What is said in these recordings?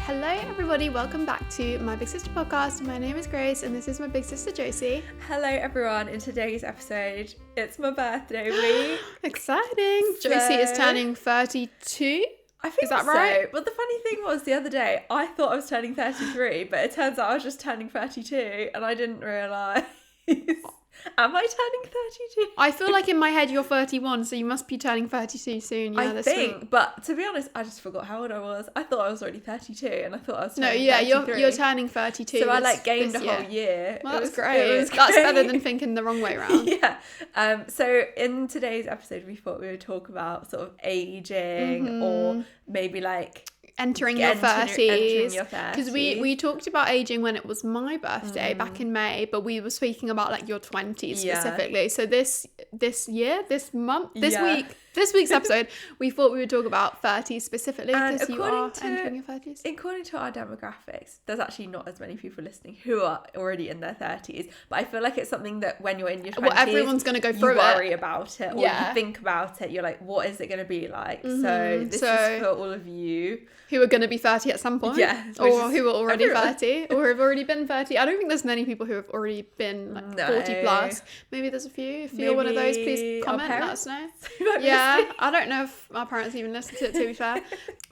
Hello everybody, welcome back to My Big Sister Podcast. My name is Grace and this is my big sister Josie. Hello everyone, in today's episode, it's my birthday week. Exciting! Josie is turning 32. I think is that so. right? But the funny thing was the other day, I thought I was turning 33, but it turns out I was just turning 32 and I didn't realise. Am I turning 32? I feel like in my head you're 31, so you must be turning 32 soon. Yeah, I think, week. But to be honest, I just forgot how old I was. I thought I was already 32 and I thought I was turning 33. You're turning 32. So I gained a whole year. Well, that's great. That's better than thinking the wrong way around. Yeah. So in today's episode, we thought we would talk about sort of aging or maybe entering your 30s, because we talked about aging when it was my birthday back in May, but we were speaking about your 20s specifically. So this week's episode, we thought we would talk about 30s specifically, because you are entering your 30s. According to our demographics, there's actually not as many people listening who are already in their 30s, but I feel like it's something that when you're in your 20s, everyone's going to go through you worry about it, or you think about it, you're like, what is it going to be like? So this is for all of you who are going to be 30 at some point, or who are already 30, or have already been 30. I don't think there's many people who have already been 40 plus. Maybe there's a few. If you're one of those, please comment, let us know. I don't know if our parents even listen to it, to be fair.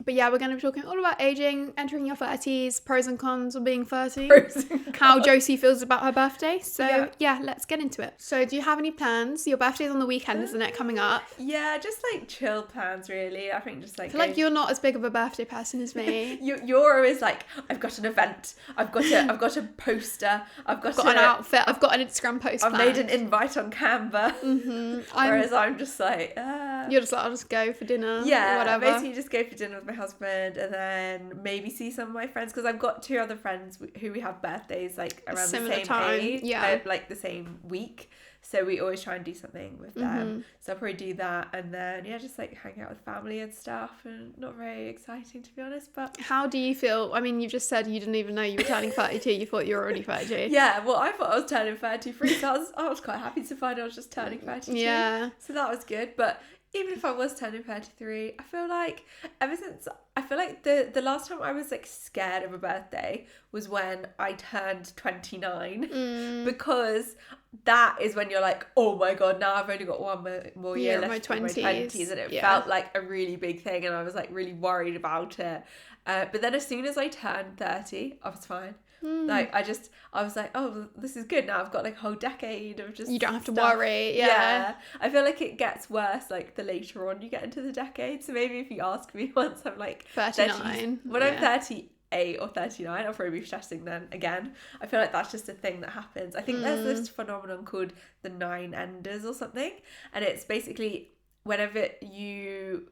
But yeah, we're going to be talking all about aging, entering your 30s, pros and cons of being 30, how Josie feels about her birthday. So yeah, let's get into it. So do you have any plans? Your birthday's on the weekend, isn't it, coming up? Yeah, just chill plans really. I think just I feel like you're not as big of a birthday person as me. You're always I've got an event, I've got a poster, I've got an outfit, I've got an Instagram post I've made an invite on Canva. Whereas I'm just you're just I'll just go for dinner. Yeah, whatever. Basically just go for dinner with my husband and then maybe see some of my friends, because I've got two other friends who we have birthdays around the same time. Age, the same week. So we always try and do something with them. So I'll probably do that, and then just hang out with family and stuff, and not very exciting to be honest. But how do you feel? I mean, you just said you didn't even know you were turning 32. You thought you were already 32. Yeah, well, I thought I was turning 33, so I was quite happy to find I was just turning 32. Yeah. So that was good, but even if I was turning 33, I feel like the last time I was scared of a birthday was when I turned 29, because that is when you're like, oh my god, now I've only got one more year left in my 20s, and it felt like a really big thing, and I was really worried about it. But then as soon as I turned 30, I was fine. I was like, oh, this is good now. I've got a whole decade of just, you don't have to worry. Yeah. I feel like it gets worse the later on you get into the decade. So maybe if you ask me once I'm 39, when I'm 38 or 39, I'll probably be stressing then again. I feel like that's just a thing that happens. I think there's this phenomenon called the 9 enders or something, and it's basically whenever you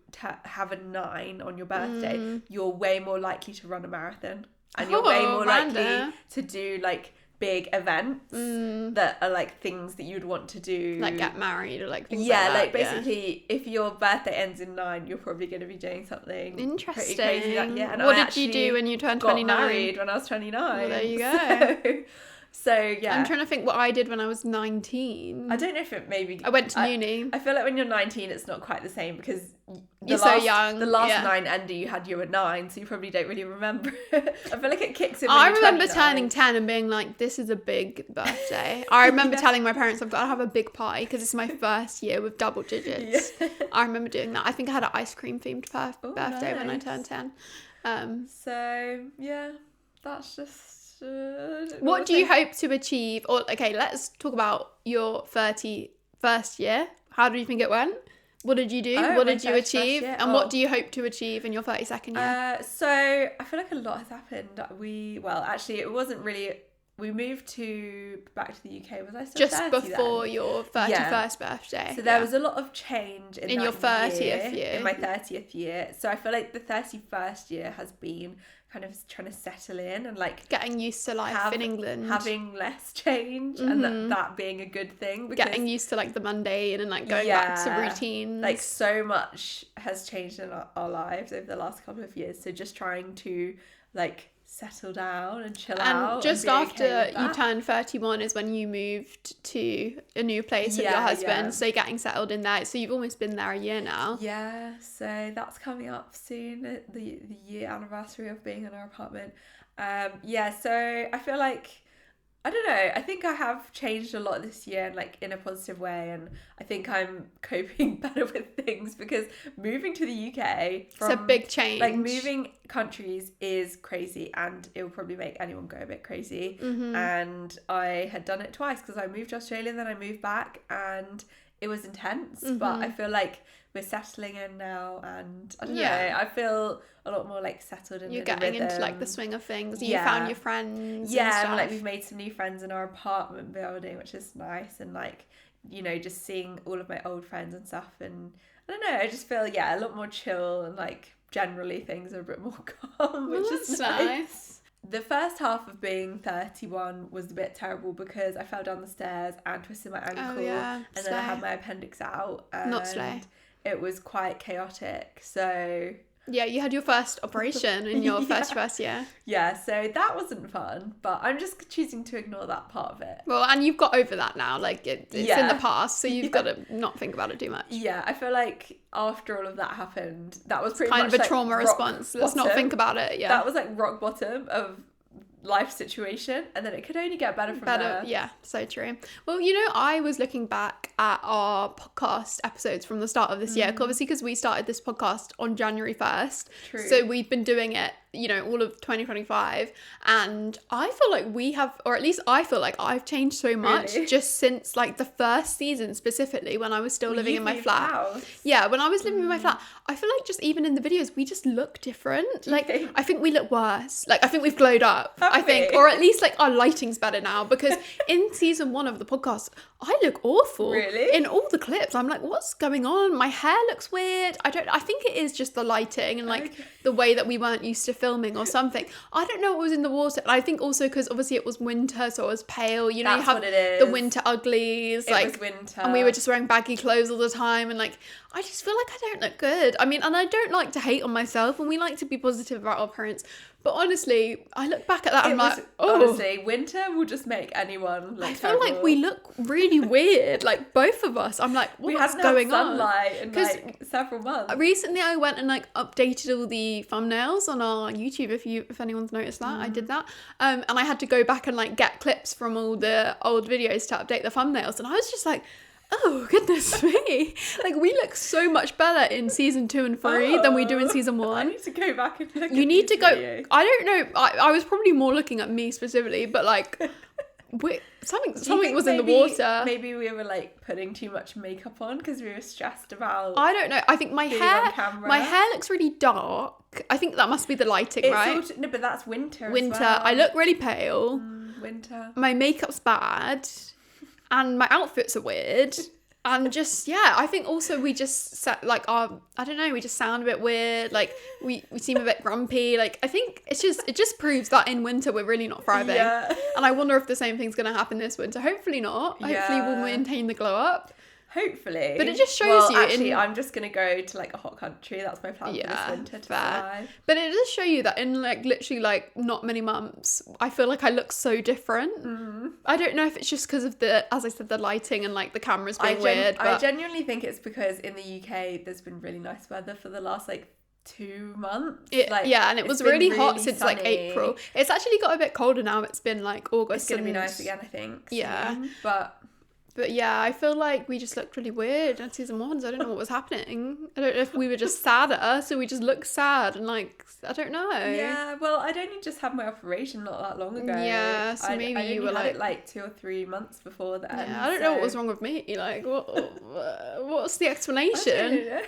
have a 9 on your birthday, you're way more likely to run a marathon. And you're way more likely to do big events that are things that you'd want to do, get married or things like that. Basically if your birthday ends in 9, you're probably going to be doing something interesting. Pretty crazy that year. And what did you do when you turned 29? Got married when I was 29. Well, there you go. So yeah, I'm trying to think what I did when I was 19. I don't know if it maybe I went to uni. I feel like when you're 19 it's not quite the same, because so young. The last 9 ender you had, you were 9, so you probably don't really remember it. I feel like it kicks in when I you're remember 29. turning 10 and being like, this is a big birthday. I remember telling my parents I've got to have a big party because it's my first year with double digits. I remember doing that. I think I had an ice cream themed birthday when I turned 10. So yeah, that's just what do you hope to achieve? Or let's talk about your 31st year. How do you think it went? What did you do? What did you achieve? And what do you hope to achieve in your 32nd year? So I feel like a lot has happened. Actually it wasn't really. We moved back to the UK. Was I still just before then? Your 31st birthday? So there was a lot of change in your 30th year. In my 30th year. So I feel like the 31st year has been kind of trying to settle in and getting used to life in England, having less change, and that being a good thing. Getting used to the mundane and going back to routines. So much has changed in our lives over the last couple of years. So just trying to settle down and chill out. And just and after you turned 31 is when you moved to a new place with your husband, so you're getting settled in there. So you've almost been there a year now. Yeah, so that's coming up soon, the year anniversary of being in our apartment. So I feel like, I don't know, I think I have changed a lot this year, and like in a positive way, and I think I'm coping better with things, because moving to the UK it's a big change. Like moving countries is crazy, and it will probably make anyone go a bit crazy. And I had done it twice, because I moved to Australia and then I moved back, and it was intense. But I feel like we're settling in now, and I don't know, I feel a lot more like settled in. You're getting into like the swing of things. You found your friends. And like we've made some new friends in our apartment building, which is nice, and like, you know, just seeing all of my old friends and stuff, and I don't know, I just feel a lot more chill, and like generally things are a bit more calm, which is nice. The first half of being 31 was a bit terrible, because I fell down the stairs and twisted my ankle, and then I had my appendix out, and not slow. It was quite chaotic. So yeah, you had your first operation in your first year. Yeah, so that wasn't fun, but I'm just choosing to ignore that part of it. Well, and you've got over that now, like it's in the past, so you've got to not think about it too much. Yeah, I feel like after all of that happened, that was pretty kind much of a like trauma response. Let's not think about it. Yeah, that was like rock bottom of life situation, and then it could only get better from there. Yeah, so true. Well, you know, I was looking back at our podcast episodes from the start of this year, obviously because we started this podcast on January 1st. True. So we've been doing it, you know, all of 2025, and I feel like we have, or at least I feel like I've changed so much just since like the first season, specifically when I was still living in my flat. House. Yeah, when I was living in my flat, I feel like just even in the videos we just look different. Like I think we look worse. Like I think we've glowed up. I think, or at least like our lighting's better now, because in season 1 of the podcast I look awful. Really? In all the clips I'm like, what's going on? My hair looks weird. I think it is just the lighting and like the way that we weren't used to filming or something. I don't know what was in the water. I think also because obviously it was winter, so I was pale. You know, That's you have what it is. the winter uglies. It was winter. And we were just wearing baggy clothes all the time, and like I just feel like I don't look good. I mean, and I don't like to hate on myself, and we like to be positive about our appearance. But honestly, I look back at that and I'm like, honestly, winter will just make anyone look I feel like we look really weird, like both of us. I'm like, what's going on? Sunlight in like several months. Recently I went and like updated all the thumbnails on our YouTube, if anyone's noticed that. I did that. And I had to go back and like get clips from all the old videos to update the thumbnails, and I was just like, oh goodness me, like we look so much better in season 2 and 3 than we do in season 1. I need to go back and look. You need to go videos. I don't know, I was probably more looking at me specifically, but like something was in the water. Maybe we were like putting too much makeup on because we were stressed about, I don't know, I think my hair looks really dark. I think that must be the lighting, right? No, but that's winter as well. I look really pale. Winter. My makeup's bad. And my outfits are weird. And just, I think also we just like I don't know, we just sound a bit weird. Like we seem a bit grumpy. Like I think it just proves that in winter we're really not thriving. Yeah. And I wonder if the same thing's going to happen this winter. Hopefully not. Yeah. Hopefully we'll maintain the glow up. Hopefully. But it just shows you. Actually, I'm just going to go to like a hot country. That's my plan for this winter to survive. But it does show you that in like literally like not many months, I feel like I look so different. I don't know if it's just because of as I said, the lighting and like the cameras being weird. But I genuinely think it's because in the UK, there's been really nice weather for the last like 2 months. And it was really hot since sunny. Like April. It's actually got a bit colder now. It's been like August. It's going to be nice again, I think. Yeah. Soon. But yeah, I feel like we just looked really weird in season 1, so I don't know what was happening. I don't know if we were just sadder, so we just looked sad and like, I don't know. Yeah, well, I'd only just had my operation not that long ago. Yeah, so maybe you were like 2 or 3 months before then. Yeah, I don't know what was wrong with me. Like, what's the explanation?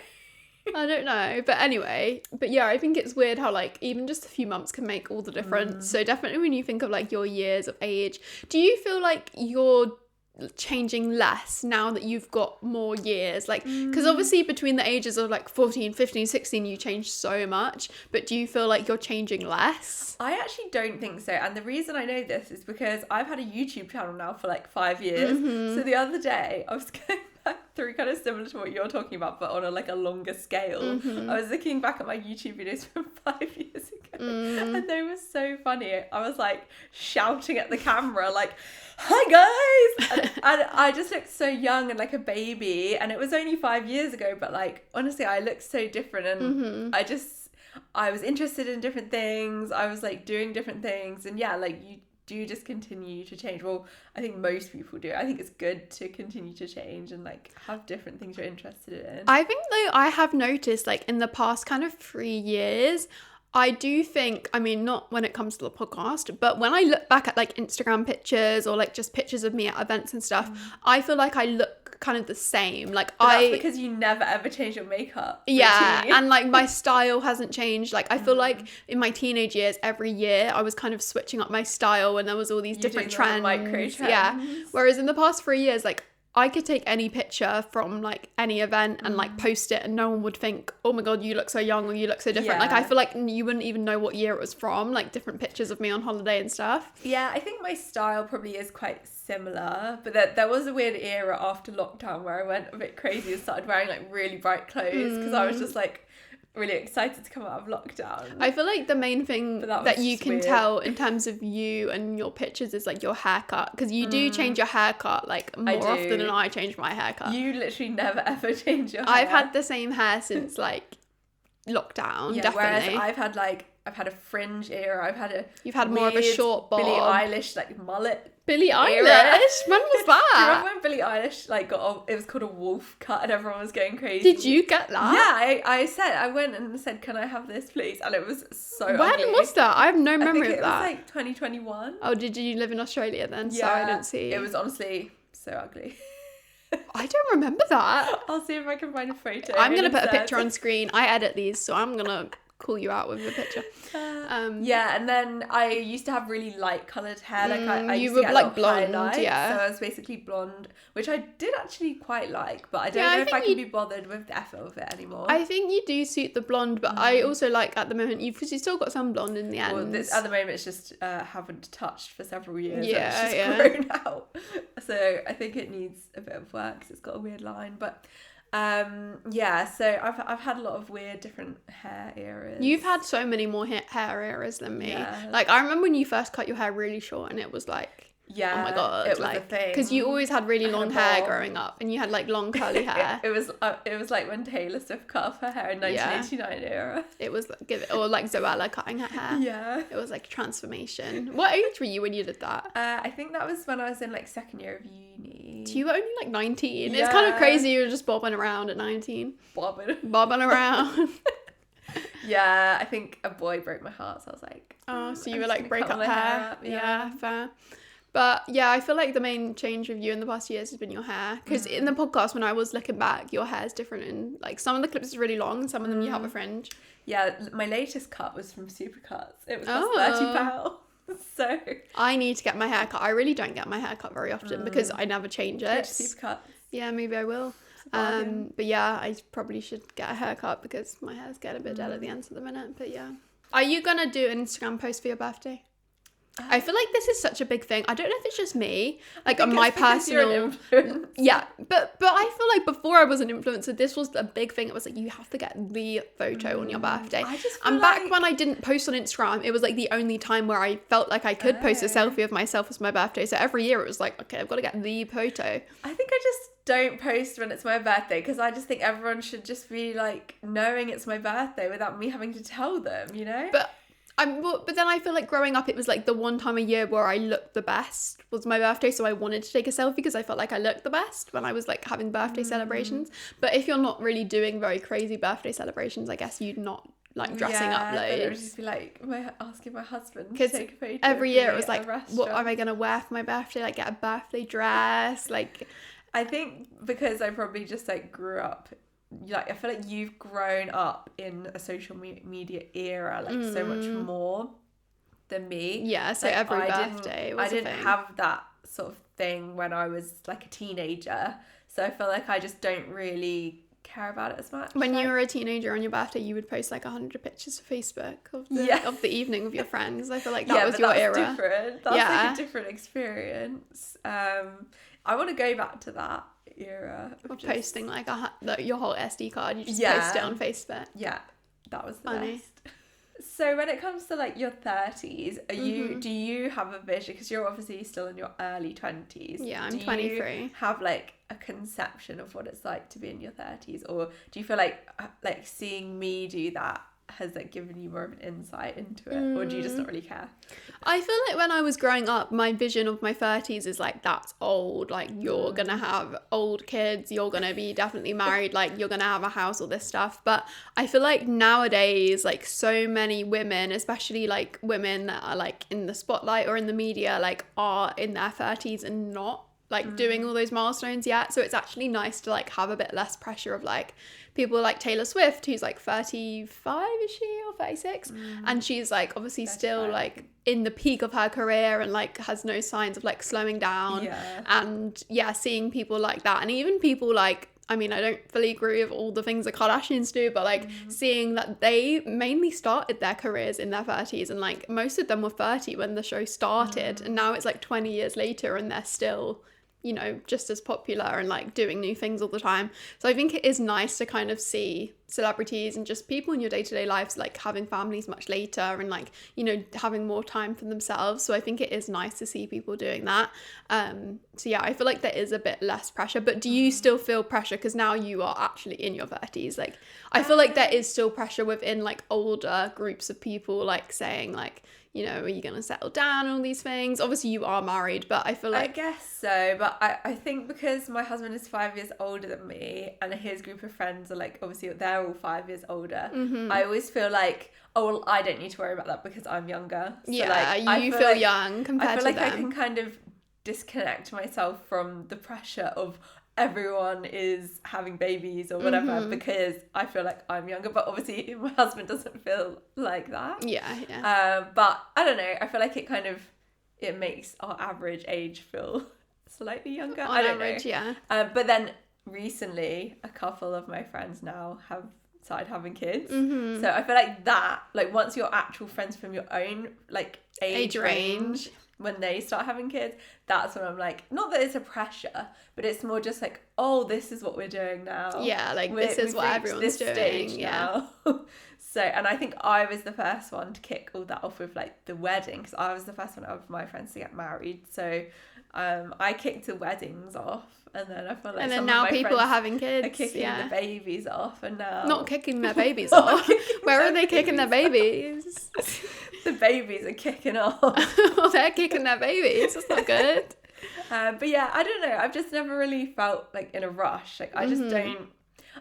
I don't know. But anyway, I think it's weird how like even just a few months can make all the difference. So definitely when you think of like your years of age, do you feel like you're changing less now that you've got more years, like because obviously between the ages of like 14, 15, 16 you changed so much, but do you feel like you're changing less? I actually don't think so, and the reason I know this is because I've had a YouTube channel now for like 5 years. So the other day I was going back through kind of similar to what you're talking about, but on a longer scale. I was looking back at my YouTube videos from 5 years ago. And they were so funny. I was like shouting at the camera like, hi guys, and I just looked so young and like a baby, and it was only 5 years ago, but like honestly I looked so different, and I was interested in different things. I was like doing different things, and yeah, like you do just continue to change. Well, I think most people do. I think it's good to continue to change and like have different things you're interested in. I think though I have noticed like in the past kind of 3 years, I do think, I mean, not when it comes to the podcast, but when I look back at like Instagram pictures or like just pictures of me at events and stuff, I feel like I look kind of the same. Like that's because you never ever change your makeup. Yeah, routine. And like my style hasn't changed. Like I feel like in my teenage years, every year I was kind of switching up my style when there was all these different trends. Micro trends. Yeah. Whereas in the past 3 years, like I could take any picture from like any event and like post it, and no one would think, oh my god, you look so young or you look so different. Like I feel like you wouldn't even know what year it was from, like different pictures of me on holiday and stuff. Yeah, I think my style probably is quite similar, but there was a weird era after lockdown where I went a bit crazy and started wearing like really bright clothes because I was just like really excited to come out of lockdown. I feel like the main thing that you can tell in terms of you and your pictures is like your haircut, because you do change your haircut like more often than I change my haircut. You literally never ever change your hair. I've had the same hair since like lockdown, definitely. Whereas I've had a fringe era. You've had more of a short bob. Billie Eilish like mullet. Billie Eilish? When was that? Do you remember when Billie Eilish like it was called a wolf cut and everyone was going crazy? Did you get that? Yeah, I went and said, can I have this please? And it was so ugly. When was that? I have no memory of that. It was like 2021. Oh, did you live in Australia then? Yeah, so I didn't see. It was honestly so ugly. I don't remember that. I'll see if I can find a photo. I'm going to put a picture on screen. I edit these, so I'm going to call you out with a picture. Yeah, and then I used to have really light coloured hair. Like I you used were to get like blonde, highlights, yeah. So I was basically blonde, which I did actually quite like, but I don't know if I can be bothered with the effort of it anymore. I think you do suit the blonde, but I also like at the moment because you still got some blonde in the end. Well, at the moment it's just haven't touched for several years. Yeah, and it's just grown out. So I think it needs a bit of work because it's got a weird line, but. So I've had a lot of weird different hair eras. You've had so many more hair eras than me. Yeah. Like I remember when you first cut your hair really short and it was like, oh my god, it was like a thing. because you always had really long hair growing up and you had like long curly hair. It was like when Taylor Swift cut off her hair in 1989 era. It was or like Zoella cutting her hair. Yeah, it was like a transformation. What age were you when you did that? I think that was when I was in like second year of uni. So you were only like 19. Yeah. It's kind of crazy. You were just bobbing around at 19. Bobbing around. Yeah, I think a boy broke my heart, so I was like, oh, so you were like break up hair. Yeah, fair. But yeah, I feel like the main change with you in the past years has been your hair. Because in the podcast, when I was looking back, your hair is different. And like some of the clips are really long, and some of them you have a fringe. Yeah, my latest cut was from Supercuts. It was cost £30. So I need to get my hair cut. I really don't get my hair cut very often because I never change it. Supercuts. Yeah, maybe I will. But yeah, I probably should get a haircut because my hair's getting a bit dead at the ends at the minute. But yeah. Are you going to do an Instagram post for your birthday? I feel like this is such a big thing. I don't know if it's just me, like on my personal, yeah, but I feel like before I was an influencer, this was a big thing. It was like you have to get the photo on your birthday. And back when I didn't post on Instagram, it was like the only time where I felt like I could post a selfie of myself as my birthday. So every year it was like, okay, I've got to get the photo. I think I just don't post when it's my birthday because I just think everyone should just be like knowing it's my birthday without me having to tell them, you know? But then I feel like growing up, it was like the one time a year where I looked the best was my birthday. So I wanted to take a selfie because I felt like I looked the best when I was like having birthday celebrations. But if you're not really doing very crazy birthday celebrations, I guess you'd not like dressing up loads. It would just be like asking my husband to take a photo. Every year it was like, what am I going to wear for my birthday? Like get a birthday dress. Like, I think because I probably just like grew up. Like I feel like you've grown up in a social media era like so much more than me. Yeah, so like, every birthday was I didn't have that sort of thing when I was like a teenager, so I feel like I just don't really care about it as much. When you were a teenager on your birthday, you would post like 100 pictures for Facebook of the evening with your friends. I feel like that was your era. Different. That's like a different experience. I want to go back to that era of posting like your whole SD card, you just post it on Facebook. Yeah, that was the best. So when it comes to like your 30s, do you have a vision, because you're obviously still in your early 20s? Yeah, I'm 23. Do you have like a conception of what it's like to be in your 30s, or do you feel like seeing me do that has like given you more of an insight into it, or do you just not really care? I feel like when I was growing up, my vision of my 30s is like, that's old, like you're gonna have old kids, you're gonna be definitely married, like you're gonna have a house, all this stuff. But I feel like nowadays, like so many women, especially like women that are like in the spotlight or in the media, like are in their 30s and not like doing all those milestones yet. So it's actually nice to like have a bit less pressure of like people like Taylor Swift, who's like 35, is she, or 36? And she's like obviously still like in the peak of her career and like has no signs of like slowing down. And seeing people like that, and even people like, I mean, I don't fully agree with all the things the Kardashians do, but like seeing that they mainly started their careers in their 30s, and like most of them were 30 when the show started, and now it's like 20 years later and they're still, you know, just as popular and like doing new things all the time. So I think it is nice to kind of see celebrities and just people in your day-to-day lives like having families much later and like, you know, having more time for themselves. So I think it is nice to see people doing that. So yeah, I feel like there is a bit less pressure. But do you still feel pressure because now you are actually in your 30s? Like I feel like there is still pressure within like older groups of people, like saying like, you know, are you going to settle down, all these things? Obviously you are married, but I feel like... I guess so, but I think because my husband is 5 years older than me and his group of friends are like, obviously they're all 5 years older, I always feel like, oh, well, I don't need to worry about that because I'm younger. So you feel like, young compared to them. I feel like I can kind of disconnect myself from the pressure of everyone is having babies or whatever because I feel like I'm younger, but obviously my husband doesn't feel like that. But I don't know, I feel like it makes our average age feel slightly younger. On I don't average, know. But then recently a couple of my friends now have started having kids, so I feel like that, like once you're actual friends from your own like age range, when they start having kids, that's when I'm like, not that it's a pressure, but it's more just like, oh, this is what we're doing now. Yeah, like this is what everyone's doing. Now. So, and I think I was the first one to kick all that off with like the wedding, because I was the first one of my friends to get married. So I kicked the weddings off, and then I feel like, and then now people are having kids, are kicking the babies off, and now not kicking their babies off. Where are they kicking their babies? The babies are kicking off. Well, they're kicking their babies. That's not good. But yeah, I don't know. I've just never really felt like in a rush. Like I just don't.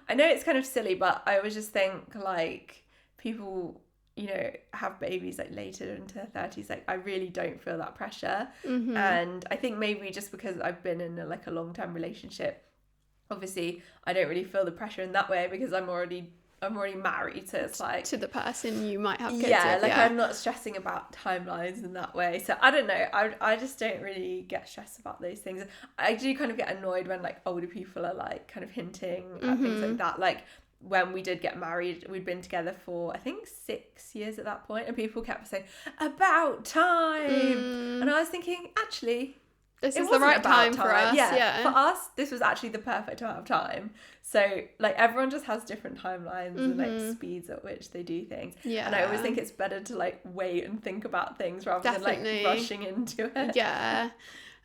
I know it's kind of silly, but I always just think like people, you know, have babies like later into their 30s. Like I really don't feel that pressure, and I think maybe just because I've been in a long-term relationship, obviously I don't really feel the pressure in that way because I'm already married, so it's like to the person you might have kids with, I'm not stressing about timelines in that way. So I don't know, I just don't really get stressed about those things. I do kind of get annoyed when like older people are like kind of hinting at things like that. Like when we did get married, we'd been together for I think 6 years at that point, and people kept saying about time, and I was thinking, actually, this is the right time for us. Yeah. For us, this was actually the perfect amount of time. So, like, everyone just has different timelines and, like, speeds at which they do things. Yeah. And I always think it's better to, like, wait and think about things rather than, like, rushing into it. Yeah.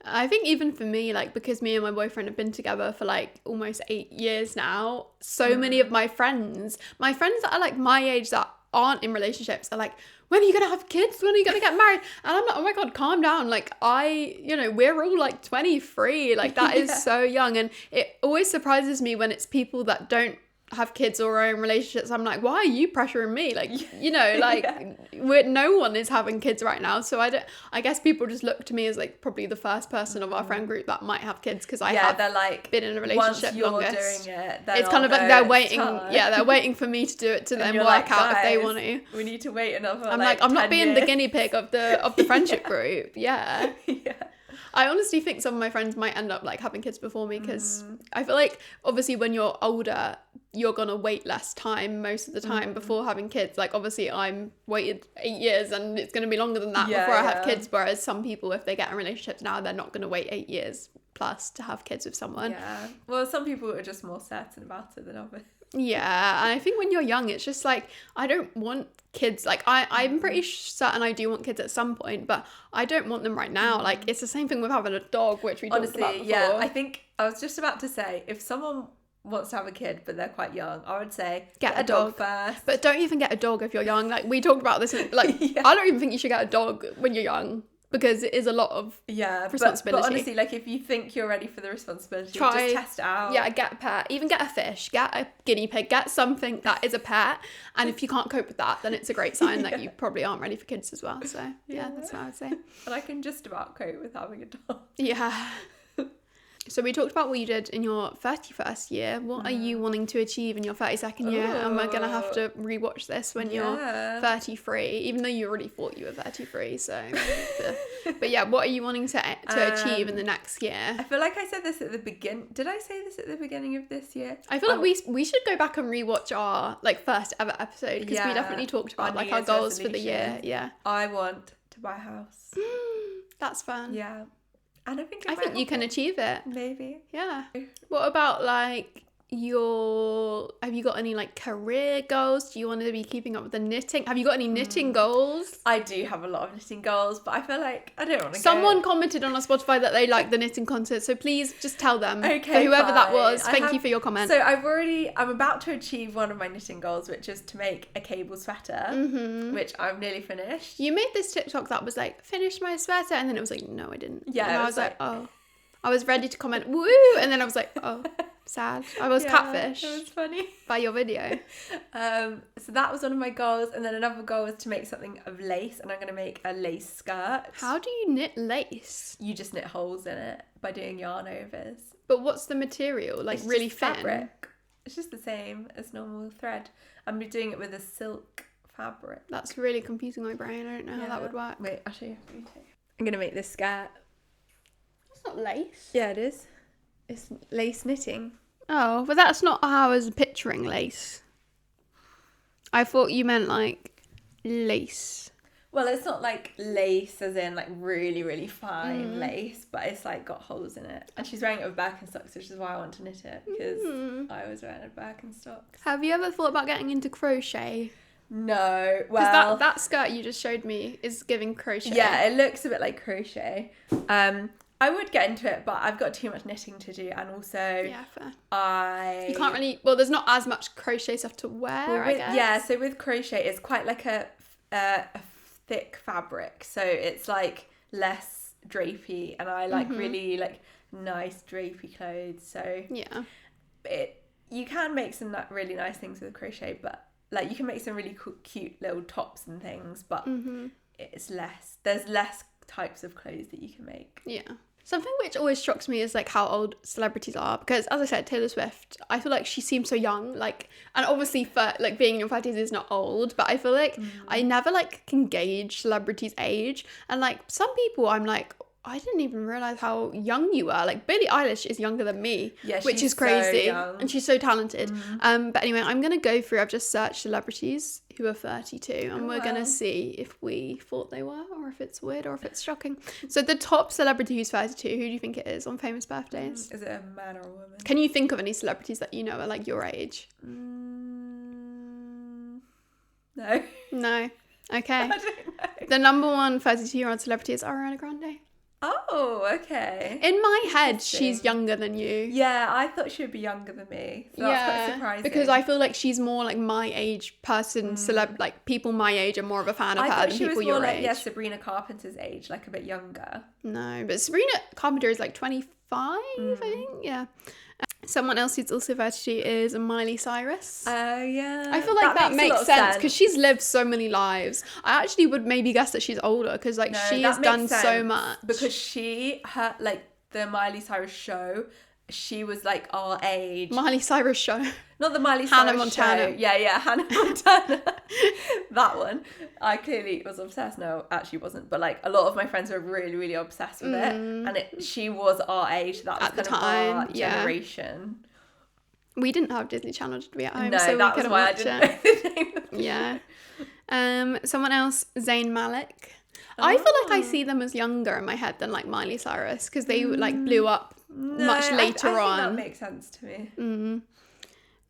I think even for me, like, because me and my boyfriend have been together for, like, almost 8 years now, so many of my friends that are, like, my age that aren't in relationships are like, when are you gonna have kids? When are you gonna get married? And I'm like, oh my god, calm down. Like we're all like 23. Like that is so young, and it always surprises me when it's people that don't have kids or are in relationships. I'm like, why are you pressuring me? Like, you know, like no one is having kids right now. So I guess people just look to me as like probably the first person of our friend group that might have kids, because I have they're like, been in a relationship once you're longest. Doing it, it's kind of like they're waiting. Yeah, they're waiting for me to do it to then work like, out if they want to. We need to wait another. I'm like I'm not being the guinea pig of the friendship group. Yeah. I honestly think some of my friends might end up like having kids before me, because I feel like obviously when you're older, you're gonna wait less time most of the time before having kids. Like obviously I'm waited 8 years and it's gonna be longer than that before I have kids, whereas some people, if they get in relationships now, they're not gonna wait 8 years plus to have kids with someone. Yeah, well, some people are just more certain about it than others. Yeah, and I think when you're young, it's just like, I don't want kids. Like, I'm pretty certain I do want kids at some point, but I don't want them right now. Like, it's the same thing with having a dog, which we talked about before. Yeah, I think I was just about to say, if someone wants to have a kid but they're quite young, I would say get a dog first. But don't even get a dog if you're young. Like, we talked about this, like, I don't even think you should get a dog when you're young, because it is a lot of responsibility. But honestly, like, if you think you're ready for the responsibility, just test it out. Yeah, get a pet. Even get a fish. Get a guinea pig. Get something that is a pet. And if you can't cope with that, then it's a great sign that you probably aren't ready for kids as well. So, yeah, that's what I would say. And I can just about cope with having a dog. Yeah. So we talked about what you did in your 31st year. What are you wanting to achieve in your 32nd year? And we're going to have to rewatch this when you're 33, even though you already thought you were 33. So, but yeah, what are you wanting to achieve in the next year? I feel like I said this at the beginning. Did I say this at the beginning of this year? I feel like we should go back and rewatch our like first ever episode, because we definitely talked about like our goals for the year. Yeah. I want to buy a house. That's fun. Yeah. And I think you can achieve it. Maybe. Yeah. What about like have you got any like career goals? Do you want to be keeping up with the knitting? Have you got any knitting goals? I do have a lot of knitting goals, but I feel like I don't want to Someone commented on our Spotify that they like the knitting content, so please just tell them. Okay, for whoever that was, thank you for your comment. So I'm about to achieve one of my knitting goals, which is to make a cable sweater, which I've nearly finished. You made this TikTok that was like, finish my sweater, and then it was like, no, I didn't. Yeah. And I was like, oh. I was ready to comment, woo, and then I was like, oh. Sad. I was catfished. It was funny. By your video. So that was one of my goals, and then another goal was to make something of lace, and I'm going to make a lace skirt. How do you knit lace? You just knit holes in it by doing yarn overs. But what's the material? Like, it's really thin? Fabric. It's just the same as normal thread. I'm doing it with a silk fabric. That's really confusing my brain. I don't know how that would work. Wait, I'll show you. I'm going to make this skirt. It's not lace. Yeah, it is. It's lace knitting. Oh, but that's not how I was picturing lace. I thought you meant like lace. Well, it's not like lace as in like really, really fine lace, but it's like got holes in it. And she's wearing it with Birkenstocks, which is why I want to knit it, because I was wearing a Birkenstocks. Have you ever thought about getting into crochet? No. Well, that skirt you just showed me is giving crochet. Yeah, it looks a bit like crochet. I would get into it, but I've got too much knitting to do, and also fair. You can't really. Well, there's not as much crochet stuff to wear. I guess. Yeah, so with crochet, it's quite like a thick fabric, so it's like less drapey, and I like really like nice drapey clothes. So yeah, you can make some really nice things with crochet, but like you can make some really cute little tops and things, but it's less. There's less types of clothes that you can make. Yeah. Something which always shocks me is like how old celebrities are, because as I said, Taylor Swift, I feel like she seems so young, like, and obviously for like being in your 30s is not old, but I feel like I never like can gauge celebrities' age, and like some people I'm like, I didn't even realize how young you were. Like Billie Eilish is younger than me, which is crazy, so and she's so talented. But anyway, I'm gonna go through. I've just searched celebrities who are 32, and we're gonna see if we thought they were, or if it's weird, or if it's shocking. So the top celebrity who's 32, who do you think it is on famous birthdays? Is it a man or a woman? Can you think of any celebrities that you know are like your age? No. No. Okay. I don't know. The number one 32-year-old celebrity is Ariana Grande. Oh, okay. In my head, she's younger than you. Yeah, I thought she would be younger than me. So that's quite surprising. Because I feel like she's more like my age person, like people my age are more of a fan of her than people your age. Yeah, Sabrina Carpenter's age, like a bit younger. No, but Sabrina Carpenter is like 25, I think. Yeah. Someone else who's also 32 is Miley Cyrus. Oh, yeah. I feel like that makes sense because she's lived so many lives. I actually would maybe guess that she's older because like she has done so much. Because her like the Miley Cyrus show, she was like our age. Miley Cyrus show. Not the Miley Hannah Cyrus Montana. show. Yeah, Hannah Montana. That one. I clearly was obsessed. No, actually wasn't. But like a lot of my friends were really, really obsessed with it. And she was our age. That was kind of our generation. We didn't have Disney Channel, did we, at home? No, so that was why I didn't know the name of the show. Someone else, Zayn Malik. I feel like I see them as younger in my head than like Miley Cyrus because they like blew up much later on. That makes sense to me.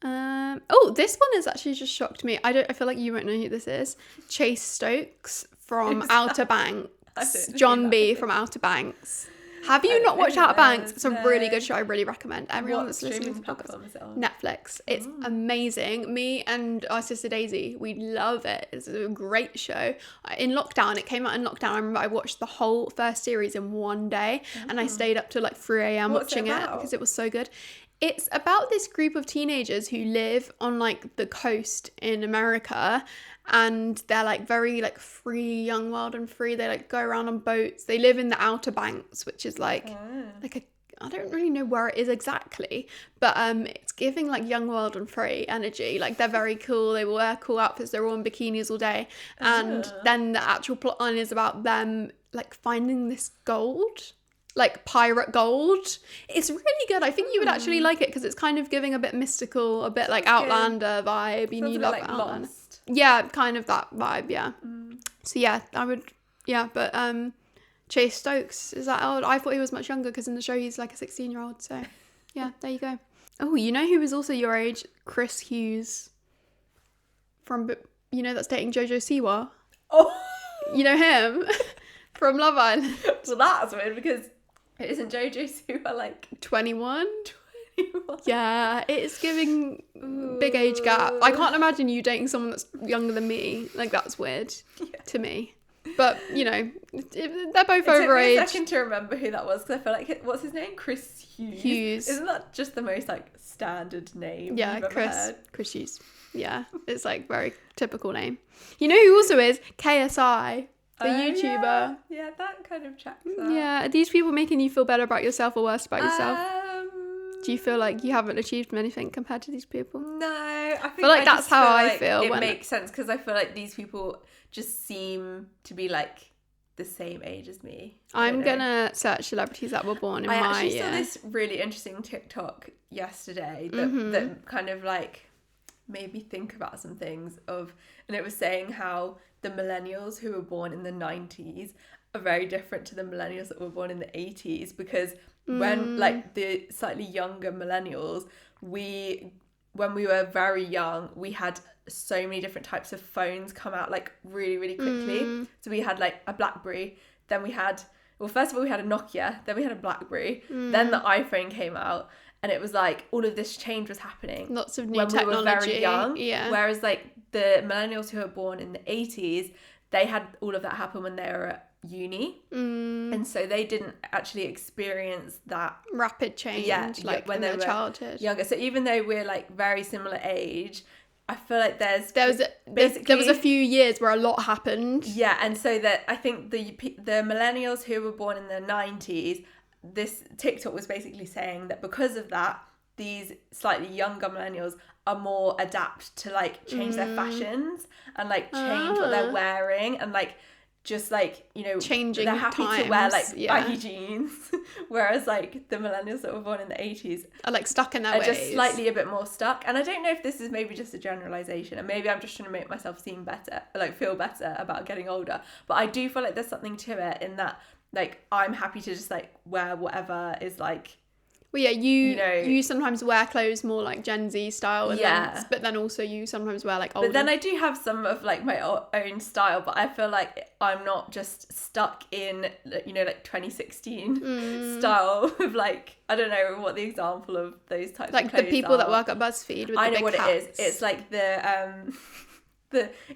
This one has actually just shocked me. I feel like you won't know who this is. Chase Stokes from Outer Banks. John B from Outer Banks. Have you not watched Outer Banks? It's a really good show. I really recommend everyone that's listening to the podcast. Is it on? Netflix. It's amazing. Me and our sister Daisy, we love it. It's a great show. In lockdown, it came out in lockdown. I remember I watched the whole first series in one day, and I stayed up till like 3 a.m. watching it because it was so good. It's about this group of teenagers who live on like the coast in America, and they're like very like free, young, wild and free. They like go around on boats. They live in the Outer Banks, which is like I don't really know where it is exactly, but it's giving like young, wild and free energy. Like they're very cool. They wear cool outfits. They're all in bikinis all day. And then the actual plot line is about them like finding this gold. Like pirate gold. It's really good. I think you would actually like it because it's kind of giving a bit mystical, a bit like Outlander vibe. You love like Outlander. Lost. Yeah, kind of that vibe, yeah. So yeah, I would, but Chase Stokes, is that old? I thought he was much younger because in the show he's like a 16-year-old, so yeah, there you go. Oh, you know who was also your age? Chris Hughes from, that's dating Jojo Siwa. Oh! You know him? From Love Island. Well, that's weird because isn't Jojo Siwa like 21? Yeah, it's giving big age gap. I can't imagine you dating someone that's younger than me. Like, that's weird to me. But, they're both overage. It took me a second to remember who that was because I feel like, what's his name? Chris Hughes. Isn't that just the most, like, standard name you've ever heard? Chris Hughes. Yeah, it's, like, very typical name. You know who also is? KSI. The YouTuber. Yeah, that kind of checks out. Yeah, are these people making you feel better about yourself or worse about yourself? Do you feel like you haven't achieved anything compared to these people? No, I feel like that's how I feel. It makes sense because I feel like these people just seem to be like the same age as me. I'm gonna search celebrities that were born in my year. I actually saw this really interesting TikTok yesterday that kind of like made me think about some things and it was saying how the millennials who were born in the 90s are very different to the millennials that were born in the 80s because when like the slightly younger millennials, when we were very young, we had so many different types of phones come out like really, really quickly. So we had like a BlackBerry, then we had, first of all we had a Nokia, then we had a BlackBerry, then the iPhone came out. And it was like all of this change was happening. Lots of new technology. When we were very young. Yeah. Whereas like the millennials who were born in the 80s, they had all of that happen when they were at uni. And so they didn't actually experience that rapid change like when they were childhood. Younger. So even though we're like very similar age, I feel like there was a few years where a lot happened. Yeah, and so that I think the millennials who were born in the 90s, this TikTok was basically saying that because of that, these slightly younger millennials are more adapt to like change their fashions and like change what they're wearing and like just like changing they're happy times, to wear like baggy jeans, whereas like the millennials that were born in the 80s are like stuck in their ways, just slightly a bit more stuck. And I don't know if this is maybe just a generalization and maybe I'm just trying to make myself feel better about getting older, but I do feel like there's something to it in that like I'm happy to just like wear whatever is like. Well, yeah, you sometimes wear clothes more like Gen Z style events, but then also you sometimes wear like older. But then I do have some of like my own style, but I feel like I'm not just stuck in like 2016 style of like, I don't know what the example of those types like of clothes the people are. That work at BuzzFeed with I the big know what hats. It is. It's like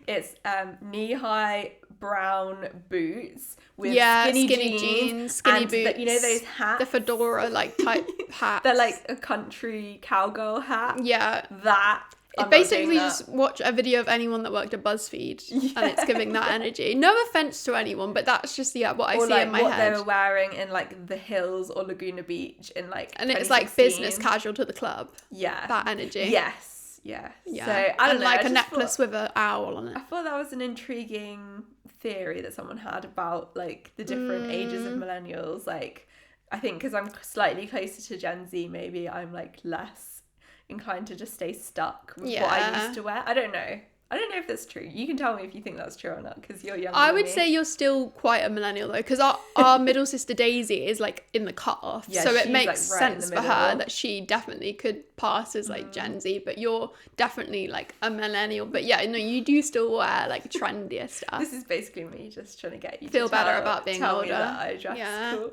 it's knee-high brown boots with skinny jeans, skinny and boots, those hats, the fedora like type hats. They're like a country cowgirl hat. Yeah, that. It basically just watch a video of anyone that worked at BuzzFeed and it's giving that energy. No offense to anyone, but that's just what I see in my head. Or what they were wearing in like the Hills or Laguna Beach in like. And it's like business casual to the club. Yeah, that energy. Yes. Yeah. So I don't know. Like a necklace with an owl on it. I thought that was an intriguing theory that someone had about like the different ages of millennials. Like, I think because I'm slightly closer to Gen Z, maybe I'm like less inclined to just stay stuck with what I used to wear. I don't know. I don't know if that's true. You can tell me if you think that's true or not, because you're younger I than would me. say you're still quite a millennial though, because our middle sister Daisy is like in the cut-off, so it makes like, right sense for her that she definitely could pass as like Gen Z, but you're definitely like a millennial. But yeah, no, you do still wear like trendier stuff. This is basically me just trying to get you feel to better about being tell older. Me that I dress cool.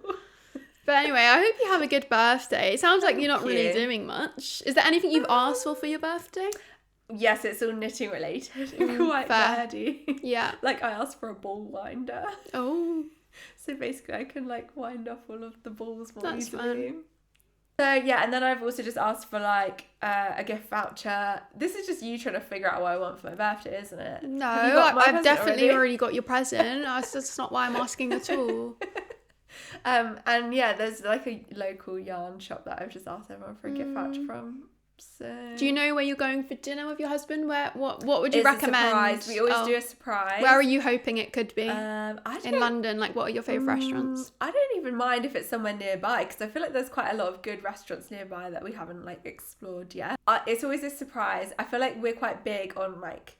But anyway, I hope you have a good birthday. It sounds like you're not really doing much. Is there anything you've asked for your birthday? Yes, it's all knitting related. Quite nerdy. Yeah. Like, I asked for a ball winder. Oh. So basically I can like wind off all of the balls more That's easily. fun. So yeah, and then I've also just asked for like a gift voucher. This is just you trying to figure out what I want for my birthday, isn't it? No, I've definitely already got your present. That's not why I'm asking at all. And yeah, there's like a local yarn shop that I've just asked everyone for a gift voucher from. So do you know where you're going for dinner with your husband? What would you recommend? A surprise. We always do a surprise. Where are you hoping it could be? In London, like what are your favourite restaurants? I don't even mind if it's somewhere nearby, because I feel like there's quite a lot of good restaurants nearby that we haven't like explored yet. It's always a surprise. I feel like we're quite big on like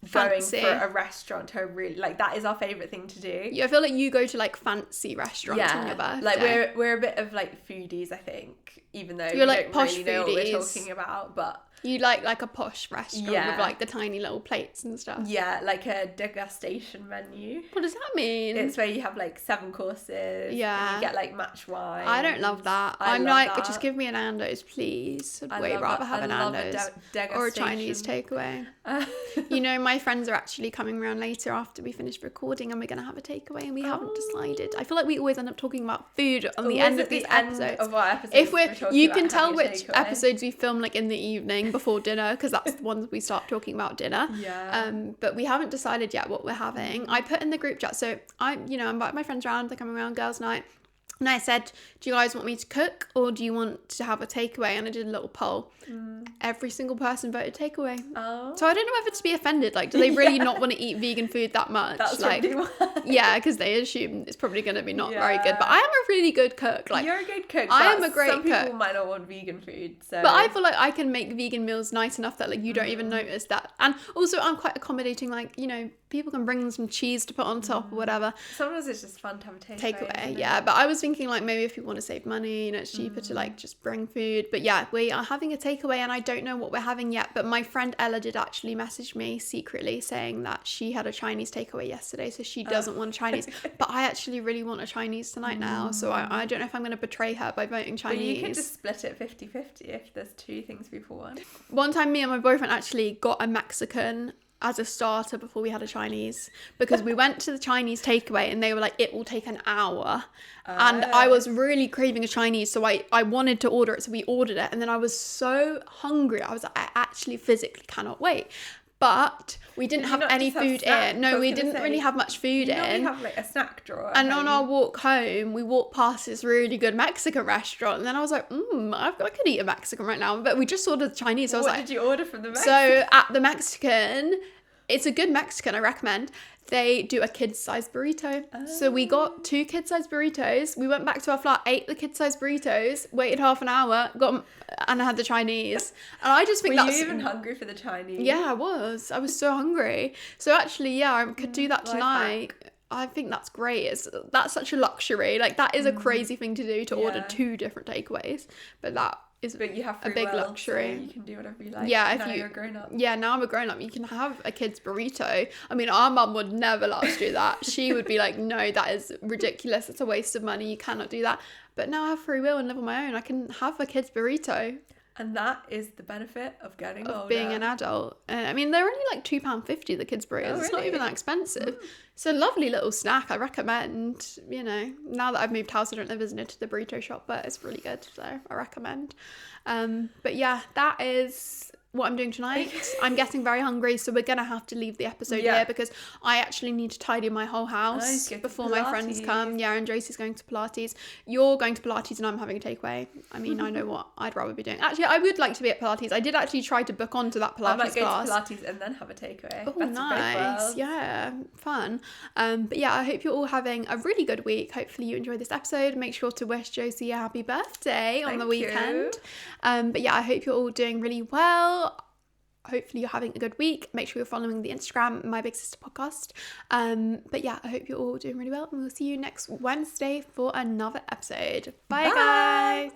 fancy. Going for a restaurant to really like, that is our favourite thing to do. Yeah, I feel like you go to like fancy restaurants on your birthday. Like we're a bit of like foodies, I think, even though you're like don't posh really know what we're foodies. talking about, but you like a posh restaurant with like the tiny little plates and stuff. Yeah, like a degustation menu. What does that mean? It's where you have like 7 courses. Yeah. And you get like match wine. I don't love that. I'm like, just give me an Nando's, please. I'd way rather have a Nando's or a Chinese takeaway. You know, my friends are actually coming around later after we finish recording, and we're going to have a takeaway, and we haven't decided. I feel like we always end up talking about food on the end of these episodes. Of our episodes. If you can tell which episodes we film like in the evening before dinner, because that's the ones we start talking about dinner. Yeah. But we haven't decided yet what we're having. I put in the group chat, so I invite my friends around. They're coming around girls' night. And I said, do you guys want me to cook or do you want to have a takeaway? And I did a little poll. Every single person voted takeaway. Oh. So I don't know whether to be offended. Like, do they really not want to eat vegan food that much? That's like, really why. Yeah, because they assume it's probably going to be not very good. But I am a really good cook. Like, you're a good cook. I am a great cook. Some people might not want vegan food. So. But I feel like I can make vegan meals nice enough that like you don't even notice that. And also I'm quite accommodating. Like, you know, people can bring some cheese to put on top or whatever. Sometimes it's just fun to have a takeaway. Yeah. But I was thinking like maybe if you want to save money, you know, it's cheaper to like just bring food. But yeah, we are having a takeaway and I don't know what we're having yet. But my friend Ella did actually message me secretly saying that she had a Chinese takeaway yesterday, so she doesn't want Chinese. But I actually really want a Chinese tonight now, so I don't know if I'm going to betray her by voting Chinese. Well, you could just split it 50-50 if there's 2 things people want. One time me and my boyfriend actually got a Mexican as a starter before we had a Chinese, because we went to the Chinese takeaway and they were like, it will take an hour. And I was really craving a Chinese, so I wanted to order it, so we ordered it. And then I was so hungry, I was like, I actually physically cannot wait. But we didn't have any food in. No, we didn't really have much food in. We have like a snack drawer. And on our walk home, we walked past this really good Mexican restaurant. And then I was like, I could eat a Mexican right now. But we just ordered Chinese. So what did you order from the Mexican? So at the Mexican, it's a good Mexican, I recommend. They do a kid-sized burrito. So we got 2 kid-sized burritos. We went back to our flat, ate the kid-sized burritos, waited half an hour, and I had the Chinese. And I just think Were you even hungry for the Chinese? Yeah, I was. I was so hungry. So actually, yeah, I could do that tonight. I think that's great. That's such a luxury. Like, that is a crazy thing to do, to order 2 different takeaways. But that is you have a big luxury. So you can do whatever you like. Yeah, now you're a grown up. Yeah, now I'm a grown up. You can have a kid's burrito. I mean, our mum would never let us do that. She would be like, no, that is ridiculous. It's a waste of money. You cannot do that. But now I have free will and live on my own. I can have a kid's burrito. And that is the benefit of getting older. Being an adult. I mean, they're only like £2.50, the kids' burritos. It's not even that expensive. It's a lovely little snack. I recommend, you know, now that I've moved house, I don't live as near to the burrito shop, but it's really good. So I recommend. But yeah, that is what I'm doing tonight. I'm getting very hungry, so we're gonna have to leave the episode here because I actually need to tidy my whole house before my friends come. Yeah, and Josie's going to Pilates. You're going to Pilates and I'm having a takeaway. I mean, I know what I'd rather be doing. Actually, I would like to be at Pilates. I did actually try to book onto that Pilates class. I might go to Pilates and then have a takeaway. Oh, nice. Yeah, fun. But yeah, I hope you're all having a really good week. Hopefully you enjoyed this episode. Make sure to wish Josie a happy birthday on the weekend. But yeah, I hope you're all doing really well. hopefully you're having a good week. Make sure you're following the Instagram, My Big Sister Podcast. But yeah, I hope you're all doing really well, and we'll see you next Wednesday for another episode. Bye. Guys.